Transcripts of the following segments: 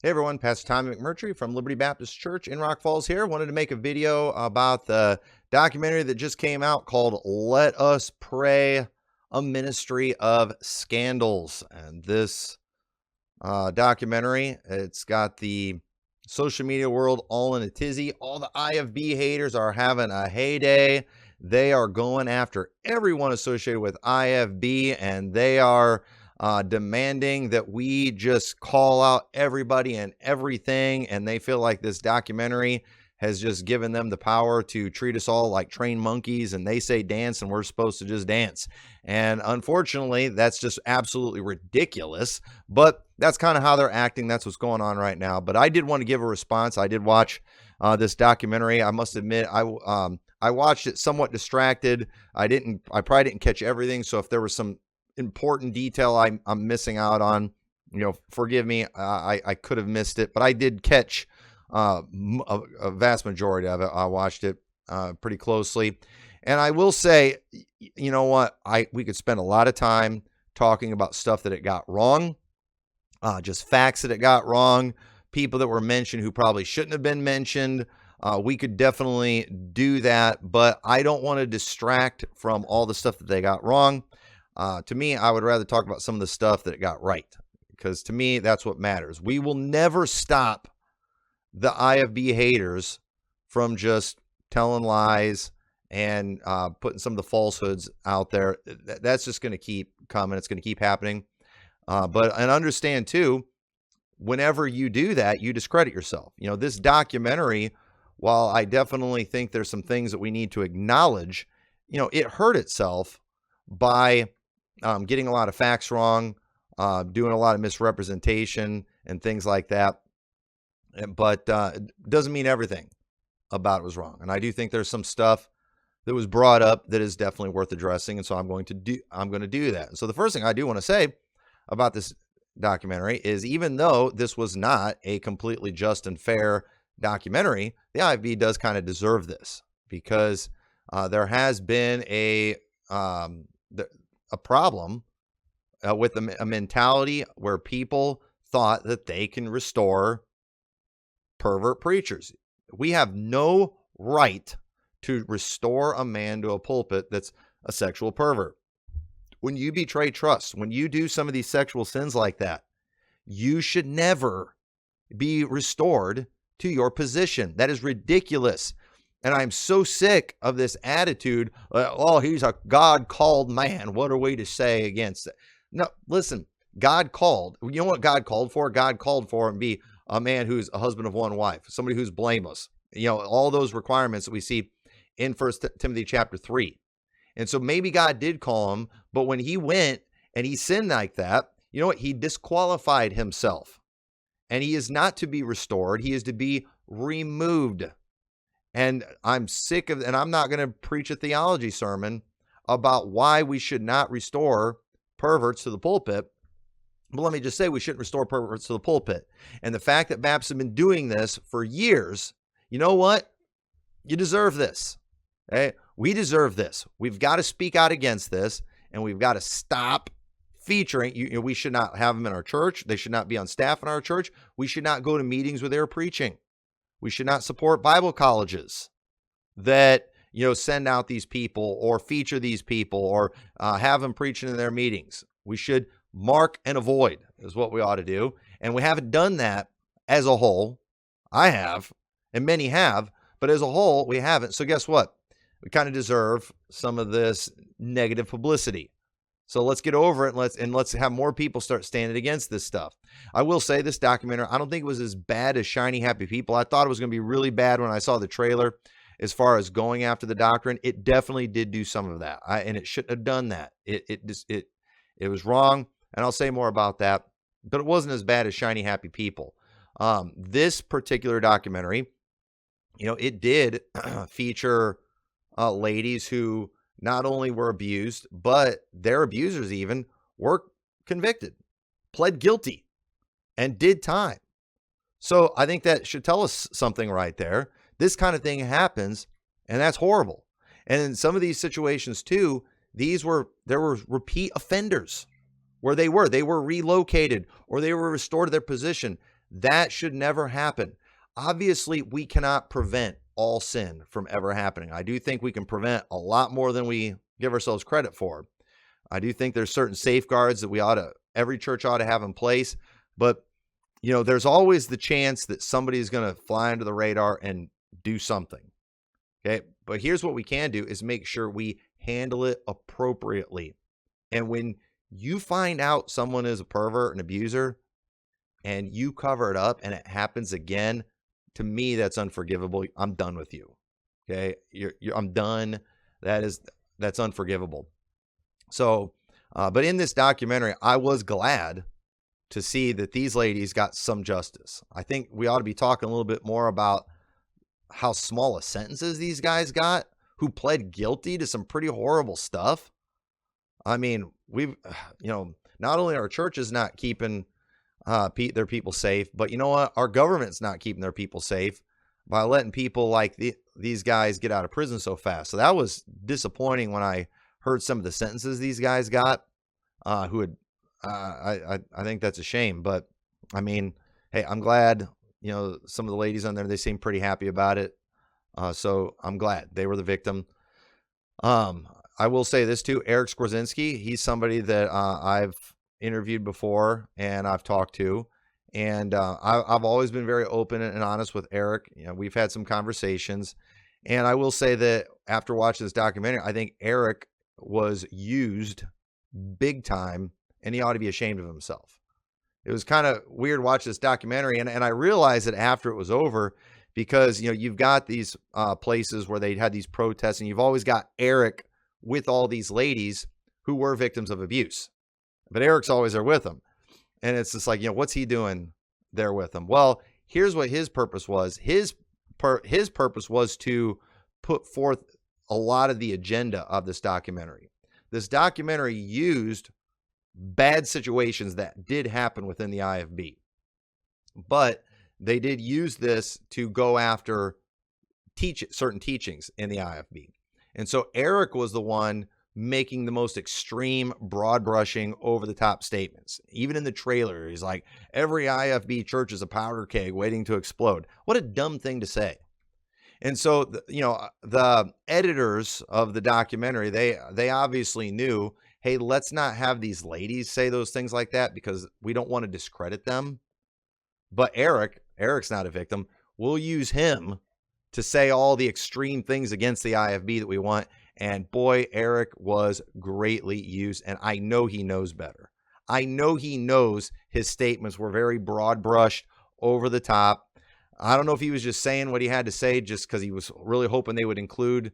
Hey everyone, Pastor Tommy McMurtry from Liberty Baptist Church in Rock Falls here. Wanted to make a video about the documentary that just came out called Let Us Pray, a Ministry of Scandals. And this documentary, it's got the social media world all in a tizzy. All the IFB haters are having a heyday. They are going after everyone associated with IFB, and they are demanding that we just call out everybody and everything. And they feel like this documentary has just given them the power to treat us all like trained monkeys, and they say dance and we're supposed to just dance. And unfortunately, that's just absolutely ridiculous, but that's kind of how they're acting. That's what's going on right now. But I did want to give a response. I did watch this documentary. I must admit, I watched it somewhat distracted. I probably didn't catch everything. So if there was some important detail I'm missing out on, forgive me. I could have missed it, but I did catch a vast majority of it. I watched it pretty closely, and I will say, you know what? We could spend a lot of time talking about stuff that it got wrong, just facts that it got wrong, people that were mentioned who probably shouldn't have been mentioned. We could definitely do that, but I don't want to distract from all the stuff that they got wrong. To me, I would rather talk about some of the stuff that it got right, because to me, that's what matters. We will never stop the IFB haters from just telling lies and putting some of the falsehoods out there. That's just going to keep coming. It's going to keep happening. And understand too, whenever you do that, you discredit yourself. This documentary, while I definitely think there's some things that we need to acknowledge, it hurt itself by getting a lot of facts wrong, doing a lot of misrepresentation and things like that. But it doesn't mean everything about it was wrong. And I do think there's some stuff that was brought up that is definitely worth addressing. And so I'm going to do that. And so the first thing I do want to say about this documentary is, even though this was not a completely just and fair documentary, the IFB does kind of deserve this, because there has been a problem with a mentality where people thought that they can restore pervert preachers. We have no right to restore a man to a pulpit that's a sexual pervert. When you betray trust, when you do some of these sexual sins like that, you should never be restored to your position. That is ridiculous. And I'm so sick of this attitude. He's a God-called man. What are we to say against it? No, listen, God called. You know what God called for? God called for him to be a man who's a husband of one wife, somebody who's blameless. All those requirements that we see in 1 Timothy chapter 3. And so maybe God did call him, but when he went and he sinned like that, you know what? He disqualified himself. And he is not to be restored. He is to be removed. And I'm sick of, and I'm not going to preach a theology sermon about why we should not restore perverts to the pulpit. But let me just say, we shouldn't restore perverts to the pulpit. And the fact that Baptists have been doing this for years, you know what? You deserve this. Okay? We deserve this. We've got to speak out against this, and we've got to stop featuring. We should not have them in our church. They should not be on staff in our church. We should not go to meetings where they're preaching. We should not support Bible colleges that, send out these people or feature these people or have them preaching in their meetings. We should mark and avoid is what we ought to do. And we haven't done that as a whole. I have, and many have, but as a whole, we haven't. So guess what? We kind of deserve some of this negative publicity. So let's get over it, and let's have more people start standing against this stuff. I will say, this documentary, I don't think it was as bad as Shiny Happy People. I thought it was going to be really bad when I saw the trailer as far as going after the doctrine. It definitely did do some of that, and it shouldn't have done that. It was wrong, and I'll say more about that, but it wasn't as bad as Shiny Happy People. This particular documentary, it did feature ladies who not only were abused, but their abusers even were convicted, pled guilty, and did time. So I think that should tell us something right there. This kind of thing happens, and that's horrible. And in some of these situations too, there were repeat offenders. where they were. They were relocated or they were restored to their position. That should never happen. Obviously, we cannot prevent all sin from ever happening. I do think we can prevent a lot more than we give ourselves credit for. I do think there's certain safeguards that every church ought to have in place. But, there's always the chance that somebody is going to fly under the radar and do something. Okay. But here's what we can do is make sure we handle it appropriately. And when you find out someone is a pervert, an abuser, and you cover it up and it happens again, to me, that's unforgivable. I'm done with you. Okay. I'm done. That's unforgivable. So, but in this documentary, I was glad to see that these ladies got some justice. I think we ought to be talking a little bit more about how small of sentences these guys got who pled guilty to some pretty horrible stuff. I mean, not only are churches not keeping their people safe, but you know what? Our government's not keeping their people safe by letting people like these guys get out of prison so fast. So that was disappointing when I heard some of the sentences these guys got. I think that's a shame. But I mean, hey, I'm glad. Some of the ladies on there, they seem pretty happy about it. So I'm glad they were the victim. I will say this too, Eric Skwarczynski, he's somebody that I've interviewed before and I've talked to. And I've always been very open and honest with Eric. We've had some conversations. And I will say that after watching this documentary, I think Eric was used big time and he ought to be ashamed of himself. It was kind of weird watching this documentary. And I realized that after it was over, because, you've got these places where they had these protests and you've always got Eric with all these ladies who were victims of abuse, but Eric's always there with them. And it's just like, what's he doing there with them? Well, here's what his purpose was. His purpose was to put forth a lot of the agenda of this documentary. This documentary used bad situations that did happen within the IFB, but they did use this to go after certain teachings in the IFB. And so Eric was the one making the most extreme, broad brushing, over the top statements. Even in the trailer, he's like, every IFB church is a powder keg waiting to explode. What a dumb thing to say. And so, the editors of the documentary, they obviously knew, hey, let's not have these ladies say those things like that because we don't want to discredit them. But Eric's not a victim. We'll use him to say all the extreme things against the IFB that we want. And boy, Eric was greatly used. And I know he knows better. I know he knows his statements were very broad brushed, over the top. I don't know if he was just saying what he had to say just because he was really hoping they would include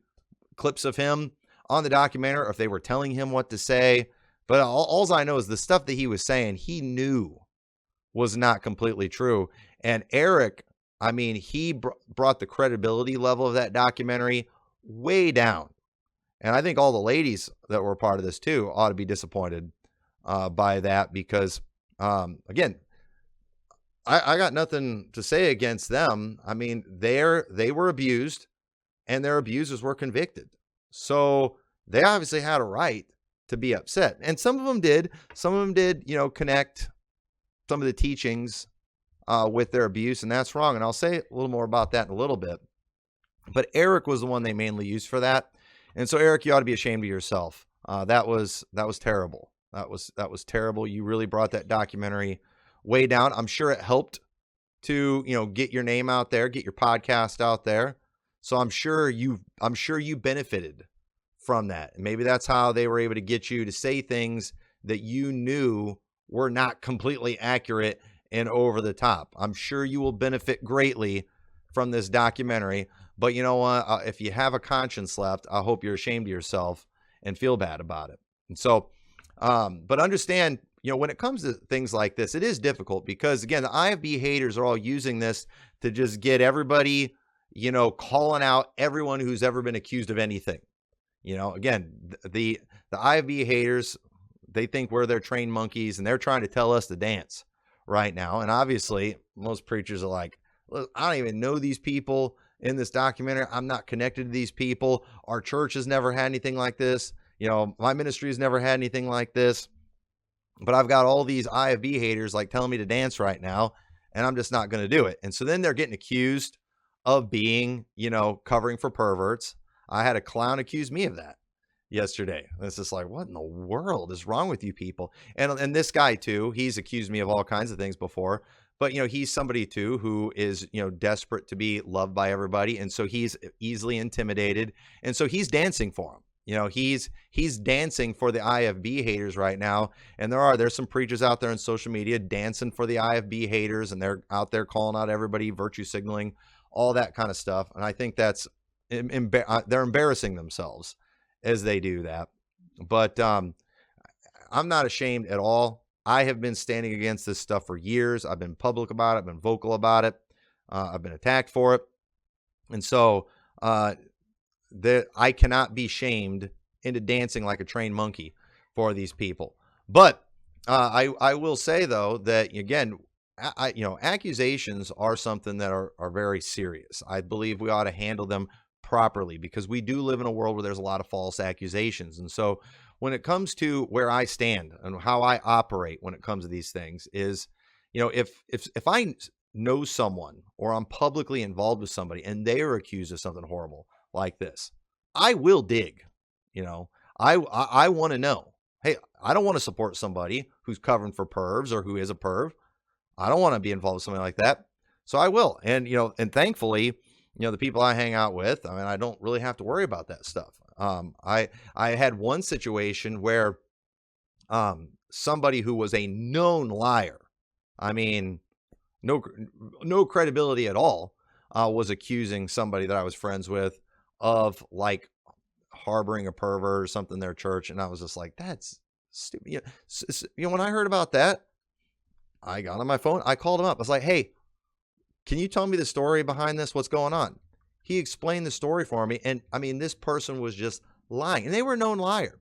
clips of him on the documentary, or if they were telling him what to say. But all I know is the stuff that he was saying, he knew was not completely true. And Eric, I mean, he brought the credibility level of that documentary way down. And I think all the ladies that were part of this too ought to be disappointed by that because, again, I got nothing to say against them. I mean, they were abused and their abusers were convicted. So they obviously had a right to be upset. And some of them did. Some of them did, connect some of the teachings with their abuse, and that's wrong. And I'll say a little more about that in a little bit. But Eric was the one they mainly used for that. And so, Eric, you ought to be ashamed of yourself. That was terrible. That was terrible. You really brought that documentary way down. I'm sure it helped to, get your name out there, get your podcast out there. So I'm sure you benefited from that. And maybe that's how they were able to get you to say things that you knew were not completely accurate and over the top. I'm sure you will benefit greatly from this documentary. But you know what? If you have a conscience left, I hope you're ashamed of yourself and feel bad about it. And so, but understand, when it comes to things like this, it is difficult because, again, the IFB haters are all using this to just get everybody, calling out everyone who's ever been accused of anything. Again, the IFB haters, they think we're their trained monkeys and they're trying to tell us to dance right now. And obviously, most preachers are like, look, I don't even know these people in this documentary. I'm not connected to these people. Our church has never had anything like this. My ministry has never had anything like this. but I've got all these IFB haters like telling me to dance right now, and I'm just not going to do it. And so then they're getting accused of being, covering for perverts. I had a clown accuse me of that yesterday. It's just like, what in the world is wrong with you people? And this guy too, he's accused me of all kinds of things before, but he's somebody too who is, desperate to be loved by everybody. And so he's easily intimidated. And so he's dancing for him. He's dancing for the IFB haters right now. And there's some preachers out there on social media dancing for the IFB haters, and they're out there calling out everybody, virtue signaling, all that kind of stuff. And I think that's, they're embarrassing themselves as they do that. But I'm not ashamed at all. I have been standing against this stuff for years. I've been public about it. I've been vocal about it. I've been attacked for it. And so that I cannot be shamed into dancing like a trained monkey for these people. But I will say, though, that, again, accusations are something that are very serious. I believe we ought to handle them properly, because we do live in a world where there's a lot of false accusations. And so when it comes to where I stand and how I operate when it comes to these things is, if I know someone or I'm publicly involved with somebody and they are accused of something horrible like this, I will dig. I want to know, hey, I don't want to support somebody who's covering for pervs or who is a perv. I don't want to be involved with something like that. So I will. And, and thankfully, the people I hang out with, I don't really have to worry about that stuff. I had one situation where somebody who was a known liar, no credibility at all, was accusing somebody that I was friends with of like harboring a pervert or something in their church. And I was just like, that's stupid. When I heard about that, I got on my phone. I called him up. I was like, hey, can you tell me the story behind this? What's going on? He explained the story for me. And this person was just lying, and they were a known liar,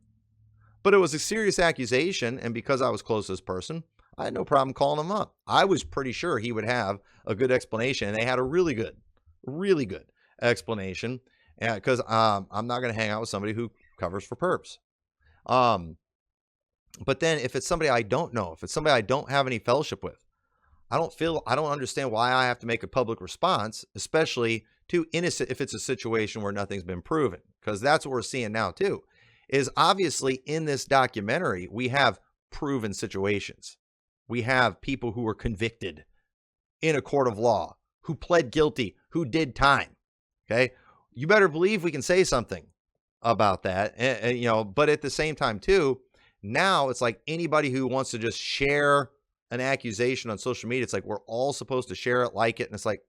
but it was a serious accusation. And because I was close to this person, I had no problem calling him up. I was pretty sure he would have a good explanation. And they had a really good explanation, because I'm not going to hang out with somebody who covers for perps. But then if it's somebody I don't know, if it's somebody I don't have any fellowship with, I don't understand why I have to make a public response, especially to innocent, if it's a situation where nothing's been proven, because that's what we're seeing now too, is obviously in this documentary, we have proven situations. We have people who were convicted in a court of law, who pled guilty, who did time. Okay. You better believe we can say something about that. And, but at the same time too, now it's like anybody who wants to just share an accusation on social media, it's like we're all supposed to share it, like it. And it's like,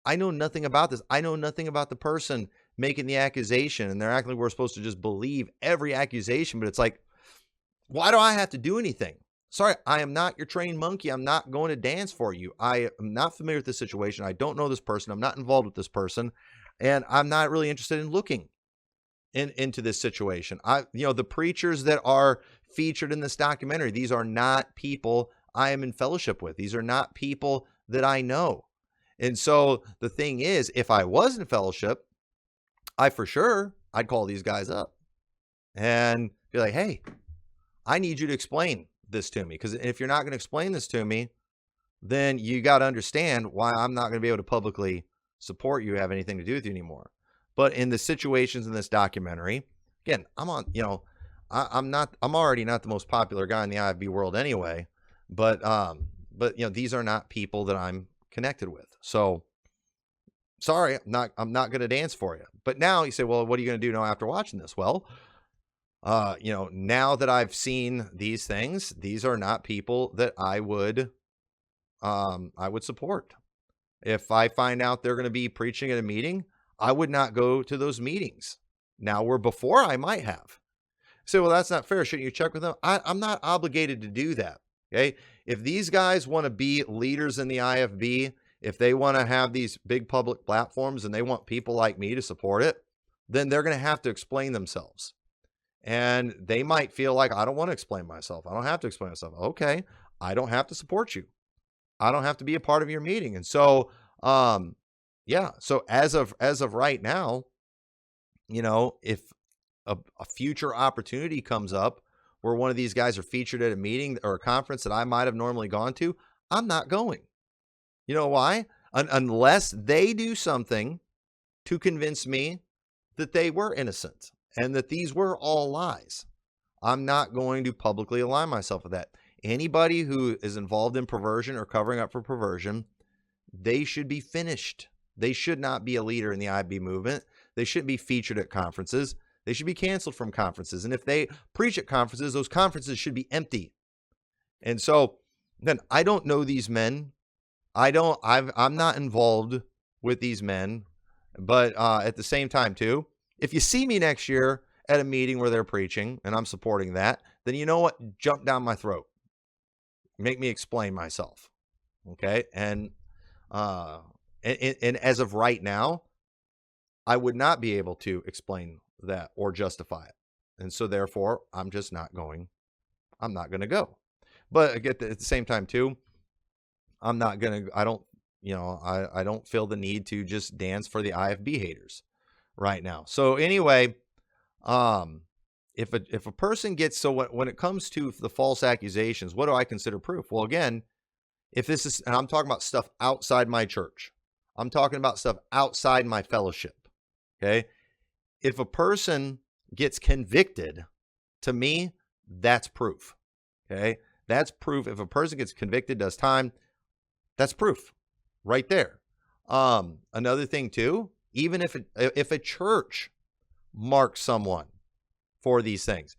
I know nothing about this. I know nothing about the person making the accusation, and they're acting like we're supposed to just believe every accusation. But it's like, why do I have to do anything? Sorry, I am not your trained monkey. I'm not going to dance for you. I am not familiar with this situation. I don't know this person. I'm not involved with this person, and I'm not really interested in looking into this situation. The preachers that are featured in this documentary, these are not people I am in fellowship with. These are not people that I know. And so the thing is, if I was in fellowship, I'd call these guys up and be like, hey, I need you to explain this to me. Because if you're not going to explain this to me, then you got to understand why I'm not going to be able to publicly support you, have anything to do with you anymore. But in the situations in this documentary, again, I'm already not the most popular guy in the IFB world anyway, but these are not people that I'm connected with. So sorry, I'm not going to dance for you. But now you say, well, what are you going to do now after watching this? Well, now that I've seen these things, these are not people that I would support. If I find out they're going to be preaching at a meeting, I would not go to those meetings. Now, where before I might have. Say, well, that's not fair. Shouldn't you check with them? I'm not obligated to do that. Okay. If these guys want to be leaders in the IFB, if they want to have these big public platforms and they want people like me to support it, then they're going to have to explain themselves. And they might feel like, I don't want to explain myself. I don't have to explain myself. Okay. I don't have to support you. I don't have to be a part of your meeting. And so, so as of right now, if a future opportunity comes up where one of these guys are featured at a meeting or a conference that I might have normally gone to, I'm not going. You know why? Unless they do something to convince me that they were innocent and that these were all lies. I'm not going to publicly align myself with that. Anybody who is involved in perversion or covering up for perversion, they should be finished. They should not be a leader in the IB movement. They shouldn't be featured at conferences. They should be canceled from conferences. And if they preach at conferences, those conferences should be empty. And so then I don't know these men. I'm not involved with these men, but at the same time too, if you see me next year at a meeting where they're preaching and I'm supporting that, then you know what? Jump down my throat. Make me explain myself. Okay. And as of right now, I would not be able to explain that or justify it. And so therefore I'm just not going. I'm not going to go. But at the same time too, I'm not going to, I don't feel the need to just dance for the IFB haters right now. So anyway, if a person gets, so when it comes to the false accusations, what do I consider proof? Well, again, if this is, and I'm talking about stuff outside my church, I'm talking about stuff outside my fellowship. Okay. If a person gets convicted, to me, that's proof. Okay. That's proof. If a person gets convicted, does time, that's proof right there. Another thing too, even if a church marks someone for these things,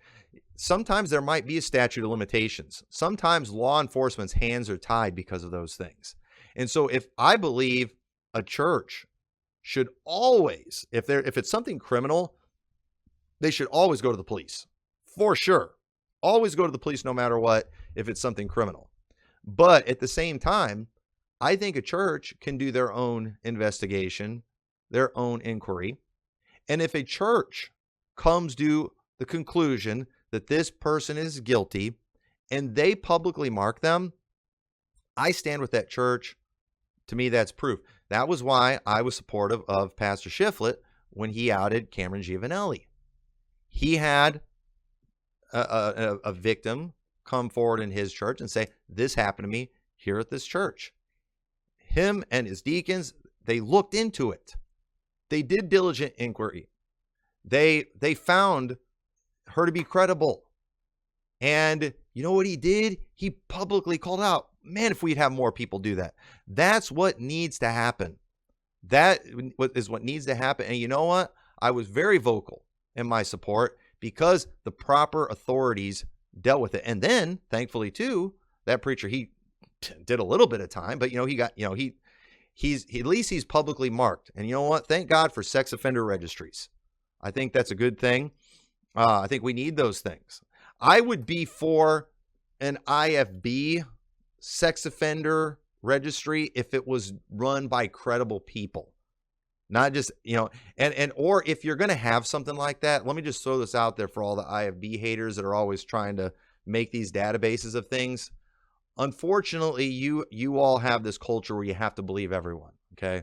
sometimes there might be a statute of limitations. Sometimes law enforcement's hands are tied because of those things. And so if I believe a church should always, if it's something criminal, they should always go to the police. For sure. Always go to the police no matter what, if it's something criminal. But at the same time, I think a church can do their own investigation, their own inquiry. And if a church comes to the conclusion that this person is guilty and they publicly mark them, I stand with that church. To me, that's proof. That was why I was supportive of Pastor Shiflett when he outed Cameron Giovanelli. He had a victim come forward in his church and say, this happened to me here at this church. Him and his deacons, they looked into it. They did diligent inquiry. They found her to be credible. And you know what he did? He publicly called out, man, if we'd have more people do that. That's what needs to happen. That is what needs to happen. And you know what? I was very vocal in my support because the proper authorities dealt with it. And then, thankfully, too, that preacher, he did a little bit of time, but he got, he's at least he's publicly marked. And you know what? Thank God for sex offender registries. I think that's a good thing. I think we need those things. I would be for an IFB sex offender registry if it was run by credible people. Not just, or if you're going to have something like that, let me just throw this out there for all the IFB haters that are always trying to make these databases of things. Unfortunately, you all have this culture where you have to believe everyone, okay?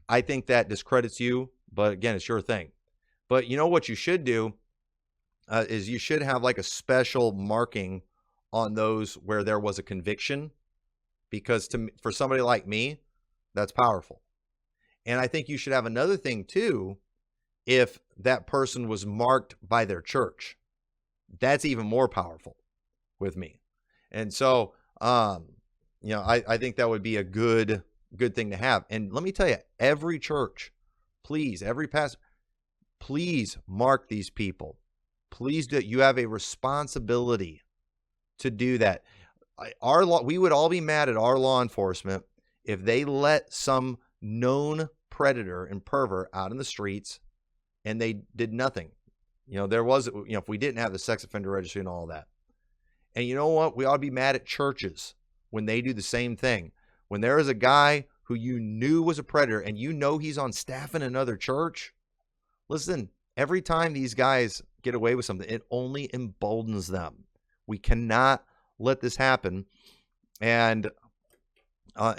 I think that discredits you, but again, it's your thing. But you know what you should do is you should have like a special marking on those where there was a conviction, because for somebody like me, that's powerful. And I think you should have another thing too, if that person was marked by their church. That's even more powerful with me. And so, I think that would be a good thing to have. And let me tell you, every church, please, every pastor, please mark these people. Please do it. You have a responsibility to do that. We would all be mad at our law enforcement if they let some known predator and pervert out in the streets and they did nothing. If we didn't have the sex offender registry and all that. And you know what? We ought to be mad at churches when they do the same thing. When there is a guy who you knew was a predator and he's on staff in another church, listen, every time these guys get away with something, it only emboldens them. We cannot let this happen. And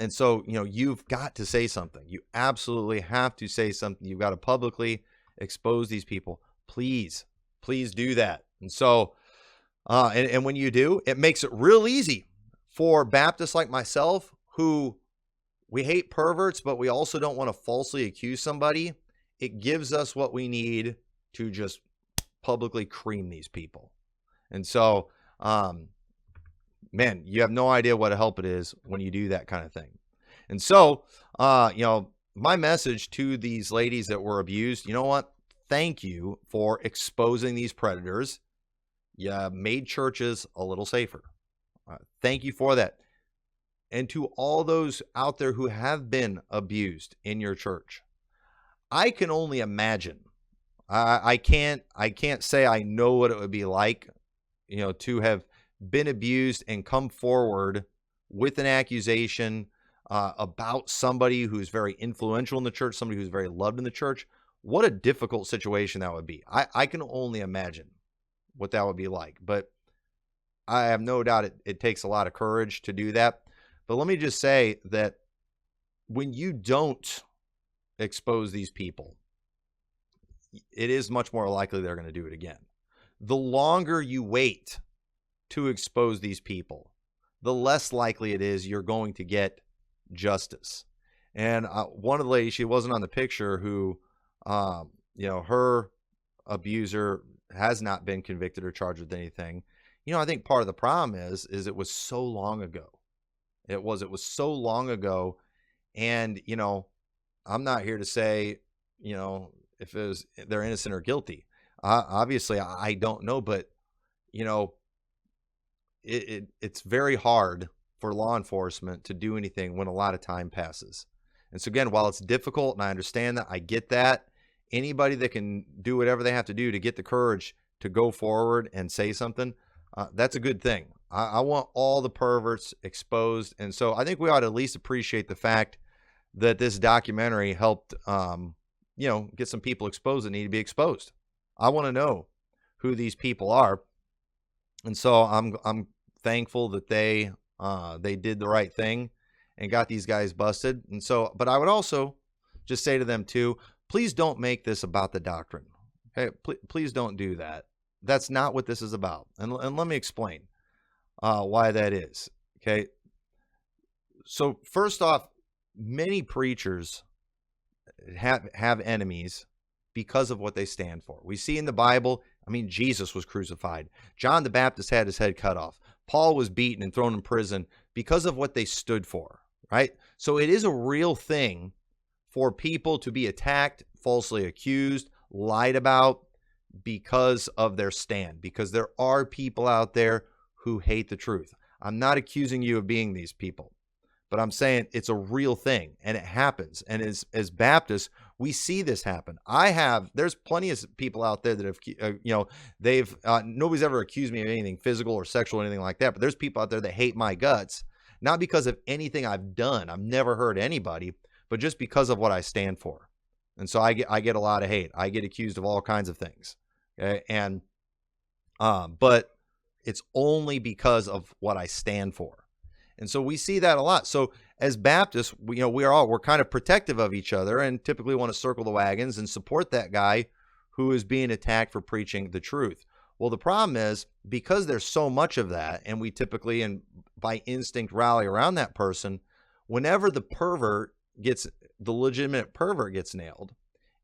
so, you've got to say something. You absolutely have to say something. You've got to publicly expose these people. Please do that. And so, And when you do, it makes it real easy for Baptists like myself, who we hate perverts, but we also don't want to falsely accuse somebody. It gives us what we need to just publicly cream these people. And so, man, you have no idea what a help it is when you do that kind of thing. And so, my message to these ladies that were abused, you know what? Thank you for exposing these predators. You made churches a little safer. Thank you for that. And to all those out there who have been abused in your church, I can only imagine. I can't say I know what it would be like, to have been abused and come forward with an accusation about somebody who's very influential in the church, somebody who's very loved in the church. What a difficult situation that would be. I can only imagine what that would be like. But I have no doubt it takes a lot of courage to do that. But let me just say that when you don't expose these people, it is much more likely they're going to do it again. The longer you wait to expose these people, the less likely it is you're going to get justice. And one of the ladies, she wasn't on the picture, who, her abuser has not been convicted or charged with anything. I think part of the problem is it was so long ago. It was so long ago. And, I'm not here to say, if they're innocent or guilty. Obviously, I don't know, but, it's very hard for law enforcement to do anything when a lot of time passes. And so again, while it's difficult, and I understand that, I get that, anybody that can do whatever they have to do to get the courage to go forward and say something, that's a good thing. I want all the perverts exposed. And so I think we ought to at least appreciate the fact that this documentary helped, get some people exposed that need to be exposed. I want to know who these people are. And so I'm thankful that they did the right thing and got these guys busted. And so, but I would also just say to them too, please don't make this about the doctrine. Okay, please don't do that. That's not what this is about. And let me explain why that is. Okay. So first off, many preachers have enemies because of what they stand for. We see in the Bible, Jesus was crucified. John the Baptist had his head cut off. Paul was beaten and thrown in prison because of what they stood for, right? So it is a real thing for people to be attacked, falsely accused, lied about because of their stand, because there are people out there who hate the truth. I'm not accusing you of being these people, but I'm saying it's a real thing and it happens. And as Baptists, we see this happen. There's plenty of people out there that have, nobody's ever accused me of anything physical or sexual or anything like that. But there's people out there that hate my guts, not because of anything I've done. I've never hurt anybody, but just because of what I stand for. And so I get a lot of hate. I get accused of all kinds of things. Okay. And, but it's only because of what I stand for. And so we see that a lot. So as Baptists, we're kind of protective of each other and typically want to circle the wagons and support that guy who is being attacked for preaching the truth. Well, the problem is, because there's so much of that, and we typically, and by instinct, rally around that person, whenever the legitimate pervert gets nailed,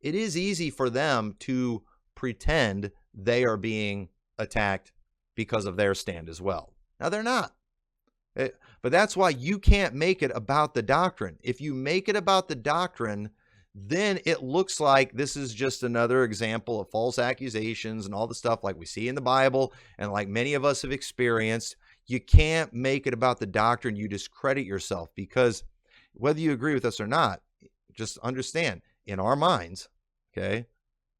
it is easy for them to pretend they are being attacked because of their stand as well. Now, they're not. But that's why you can't make it about the doctrine. If you make it about the doctrine, then it looks like this is just another example of false accusations and all the stuff like we see in the Bible and like many of us have experienced. You can't make it about the doctrine. You discredit yourself, because whether you agree with us or not, just understand, in our minds, okay,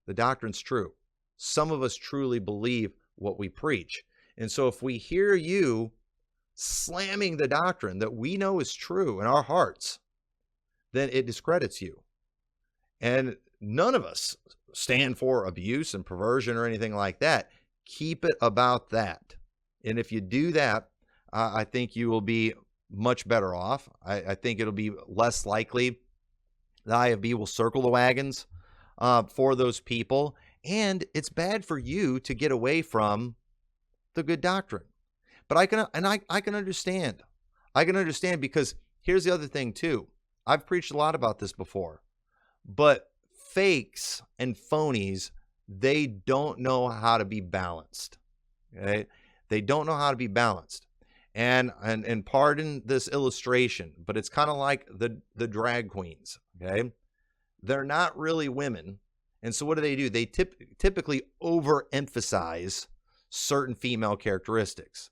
the doctrine's true. Some of us truly believe what we preach. And so if we hear you slamming the doctrine that we know is true in our hearts, then it discredits you. And none of us stand for abuse and perversion or anything like that. Keep it about that. And if you do that, I think you will be much better off. I think it'll be less likely the IFB will circle the wagons for those people. And it's bad for you to get away from the good doctrine. But I can understand. I can understand, because here's the other thing too. I've preached a lot about this before, but fakes and phonies, they don't know how to be balanced. Okay? They don't know how to be balanced. And pardon this illustration, but it's kind of like the drag queens. Okay? They're not really women. And so what do? They typically overemphasize certain female characteristics.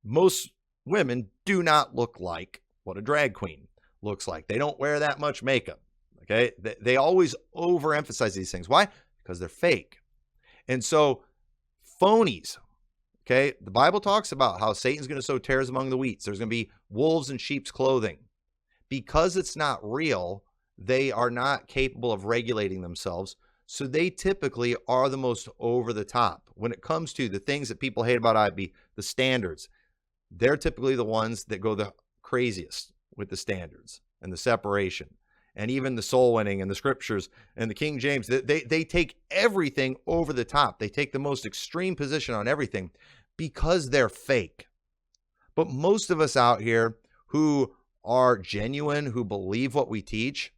Most women do not look like what a drag queen looks like. They don't wear that much makeup. Okay? They always overemphasize these things. Why? Because they're fake. And so phonies, okay, the Bible talks about how Satan's going to sow tares among the wheat. There's going to be wolves in sheep's clothing. Because it's not real, they are not capable of regulating themselves. So they typically are the most over the top. When it comes to the things that people hate about IB, the standards, they're typically the ones that go the craziest with the standards and the separation, and even the soul winning and the scriptures and the King James. They take everything over the top. They take the most extreme position on everything because they're fake. But most of us out here who are genuine, who believe what we teach,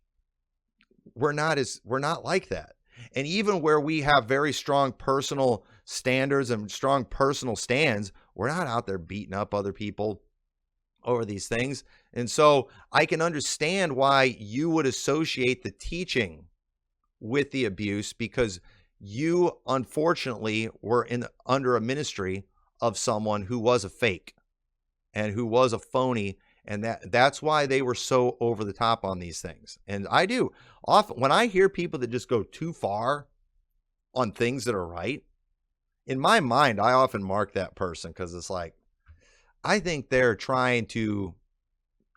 we're not like that. And even where we have very strong personal standards and strong personal stands, we're not out there beating up other people over these things. And so I can understand why you would associate the teaching with the abuse, because you unfortunately were under a ministry of someone who was a fake and who was a phony. And that's why they were so over the top on these things. And I do often, when I hear people that just go too far on things that are right, in my mind, I often mark that person, because it's like, I think they're trying to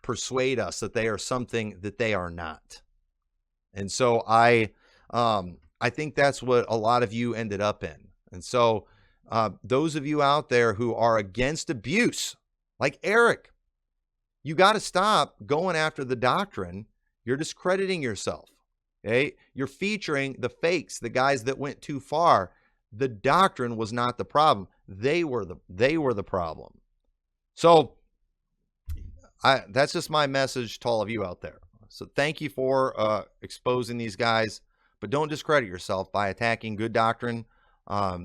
persuade us that they are something that they are not. And so I think that's what a lot of you ended up in. And so those of you out there who are against abuse, like Eric, you got to stop going after the doctrine. You're discrediting yourself. Okay? You're featuring the fakes, the guys that went too far. The doctrine was not the problem. They were the problem. So that's just my message to all of you out there. So thank you for exposing these guys, but don't discredit yourself by attacking good doctrine. I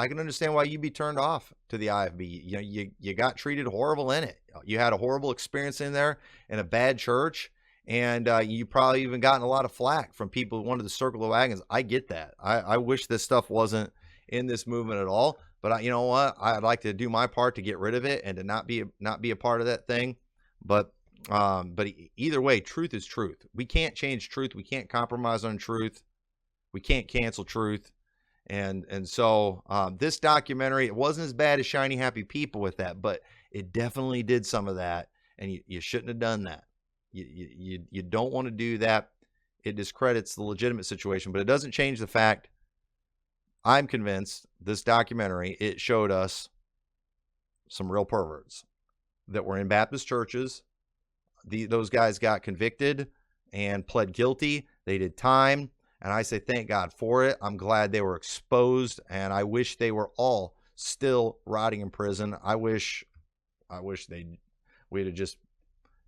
can understand why you'd be turned off to the IFB. You got treated horrible in it. You had a horrible experience in there in a bad church, and you probably even gotten a lot of flack from people who wanted to circle the wagons. I get that. I wish this stuff wasn't in this movement at all. But you know what? I'd like to do my part to get rid of it and to not be a part of that thing. But either way, truth is truth. We can't change truth. We can't compromise on truth. We can't cancel truth. And so this documentary, it wasn't as bad as Shiny Happy People with that, but it definitely did some of that. And you shouldn't have done that. You don't want to do that. It discredits the legitimate situation, but it doesn't change the fact, I'm convinced this documentary, it showed us some real perverts that were in Baptist churches. Those guys got convicted and pled guilty. They did time. And I say thank God for it. I'm glad they were exposed, and I wish they were all still rotting in prison. I wish we'd have just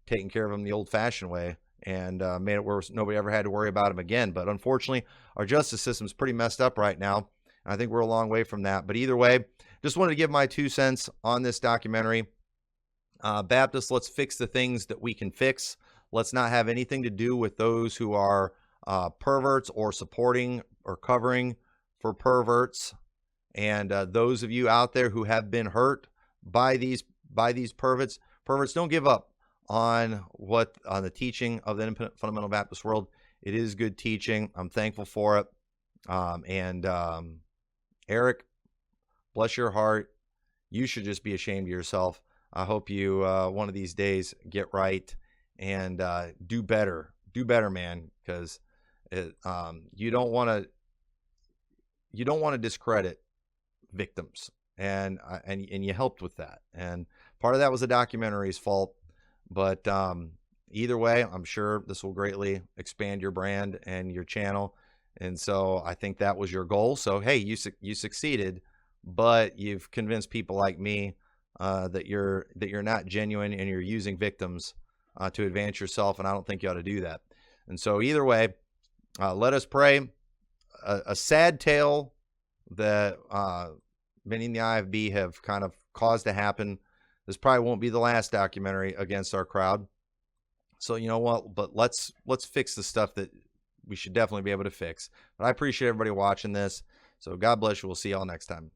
taken care of them the old-fashioned way and made it where nobody ever had to worry about them again. But unfortunately, our justice system's pretty messed up right now. I think we're a long way from that. But either way, just wanted to give my 2 cents on this documentary. Baptists, let's fix the things that we can fix. Let's not have anything to do with those who are perverts or supporting or covering for perverts. And those of you out there who have been hurt by these perverts, don't give up on the teaching of the independent fundamental Baptist world. It is good teaching. I'm thankful for it. Eric, bless your heart. You should just be ashamed of yourself. I hope you one of these days get right and do better. Do better, man, because you don't want to discredit victims, and you helped with that. And part of that was the documentary's fault. But either way, I'm sure this will greatly expand your brand and your channel. And so I think that was your goal. So hey, you succeeded. but you've convinced people like me that you're not genuine and you're using victims to advance yourself, and I don't think you ought to do that. And so either way, let us pray. A sad tale that many in the IFB have kind of caused to happen. This probably won't be the last documentary against our crowd. So you know what? But let's fix the stuff that we should definitely be able to fix. But I appreciate everybody watching this. So God bless you. We'll see y'all next time.